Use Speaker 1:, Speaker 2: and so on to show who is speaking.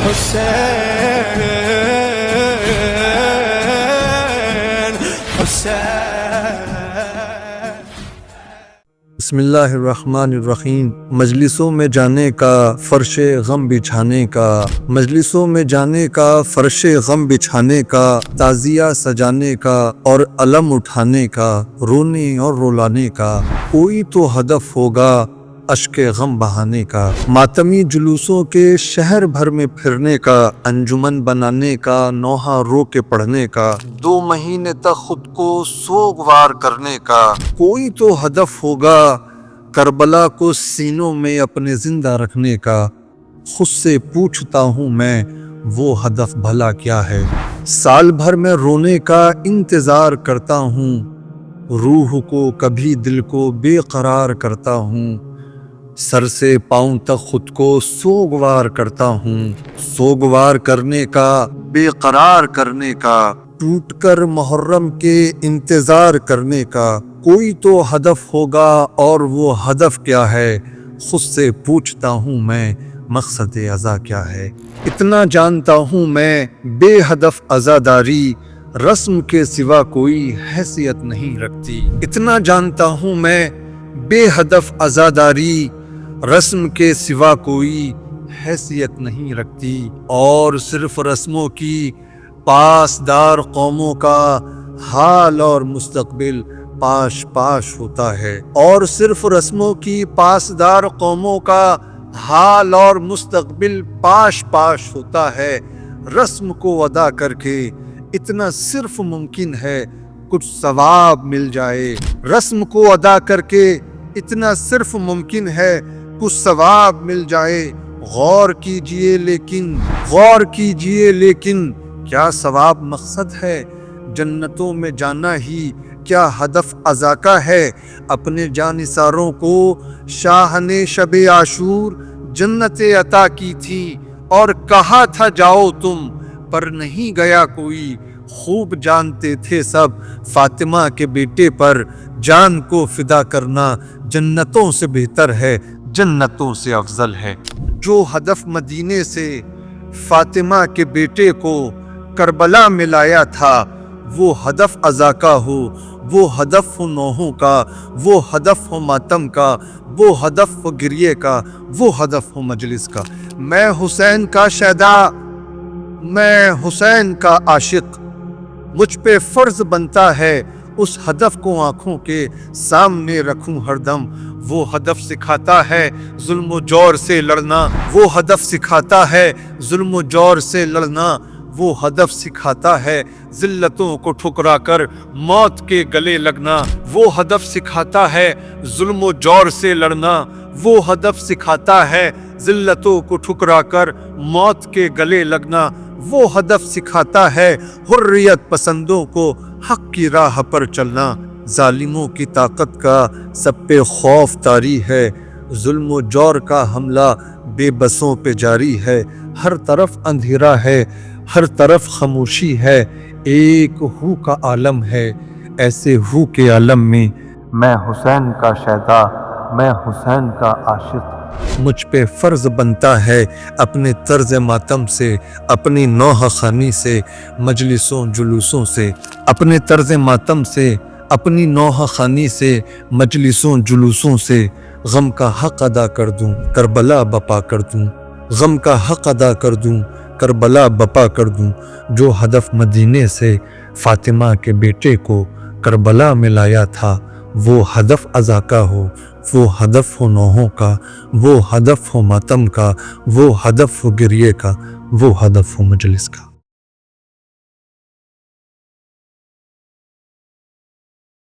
Speaker 1: حسین حسین۔
Speaker 2: بسم اللہ الرحمن الرحیم۔ مجلسوں میں جانے کا فرش غم بچھانے کا، مجلسوں میں جانے کا فرش غم بچھانے کا، تعزیہ سجانے کا اور علم اٹھانے کا، رونے اور رلانے کا کوئی تو ہدف ہوگا اشک غم بہانے کا، ماتمی جلوسوں کے شہر بھر میں پھرنے کا، انجمن بنانے کا، نوحہ رو کے پڑھنے کا، 2 مہینے تک خود کو سوگوار کرنے کا کوئی تو ہدف ہوگا کربلا کو سینوں میں اپنے زندہ رکھنے کا۔ خود سے پوچھتا ہوں میں وہ ہدف بھلا کیا ہے؟ سال بھر میں رونے کا انتظار کرتا ہوں، روح کو کبھی دل کو بے قرار کرتا ہوں، سر سے پاؤں تک خود کو سوگوار کرتا ہوں، سوگوار کرنے کا، بے قرار کرنے کا، ٹوٹ کر محرم کے انتظار کرنے کا کوئی تو ہدف ہوگا، اور وہ ہدف کیا ہے؟ خود سے پوچھتا ہوں میں مقصد عزا کیا ہے؟ اتنا جانتا ہوں میں بے ہدف عزاداری رسم کے سوا کوئی حیثیت نہیں رکھتی، اتنا جانتا ہوں میں بے ہدف عزاداری رسم کے سوا کوئی حیثیت نہیں رکھتی، اور صرف رسموں کی پاسدار قوموں کا حال اور مستقبل پاش پاش ہوتا ہے، اور صرف رسموں کی پاسدار قوموں کا حال اور مستقبل پاش پاش ہوتا ہے۔ رسم کو ادا کر کے اتنا صرف ممکن ہے کچھ ثواب مل جائے، رسم کو ادا کر کے اتنا صرف ممکن ہے کچھ ثواب مل جائے۔ غور کیجئے لیکن کیا ثواب مقصد ہے؟ جنتوں میں جانا ہی کیا ہدف عزا کا ہے؟ اپنے جانثاروں کو شاہ نے شب عاشور جنت عطا کی تھی، اور کہا تھا جاؤ تم، پر نہیں گیا کوئی۔ خوب جانتے تھے سب فاطمہ کے بیٹے پر جان کو فدا کرنا جنتوں سے بہتر ہے، جنتوں سے افضل ہے۔ جو ہدف مدینے سے فاطمہ کے بیٹے کو کربلا میں لایا تھا، وہ ہدف عزا کا ہو، وہ ہدف ہو نوحوں کا، وہ ہدف ہو ماتم کا، وہ ہدف ہو گریے کا، وہ ہدف ہو مجلس کا۔ میں حسین کا شیدا، میں حسین کا عاشق، مجھ پہ فرض بنتا ہے اس ہدف کو آنکھوں کے سامنے رکھوں ہر دم۔ وہ ہدف سکھاتا ہے ظلم و جور سے لڑنا، وہ ہدف سکھاتا ہے ظلم و جور سے لڑنا، وہ ہدف سکھاتا ہے ذلتوں کو ٹھکرا کر موت کے گلے لگنا، وہ ہدف سکھاتا ہے ظلم و جور سے لڑنا، وہ ہدف سکھاتا ہے ذلتوں کو ٹھکرا کر موت کے گلے لگنا، وہ ہدف سکھاتا ہے حریت پسندوں کو حق کی راہ پر چلنا۔ ظالموں کی طاقت کا سب پہ خوف طاری ہے، ظلم و جور کا حملہ بے بسوں پہ جاری ہے، ہر طرف اندھیرا ہے، ہر طرف خاموشی ہے، ایک ہو کا عالم ہے، ایسے ہو کے عالم میں میں حسین کا شیدا، میں حسین کا عاشق۔ مجھ پہ فرض بنتا ہے اپنے طرز ماتم سے، اپنی نوحہ خوانی سے، مجلسوں جلوسوں سے، اپنے طرز ماتم سے، اپنی نوحہ خوانی سے، مجلسوں جلوسوں سے غم کا حق ادا کر دوں، کربلا بپا کر دوں، غم کا حق ادا کر دوں، کربلا بپا کر دوں۔ جو ہدف مدینے سے فاطمہ کے بیٹے کو کربلا میں لایا تھا، وہ ہدف عزا کا ہو، وہ ہدف ہو نوحوں کا، وہ ہدف ہو ماتم کا، وہ ہدف ہو گریے کا، وہ ہدف ہو مجلس کا۔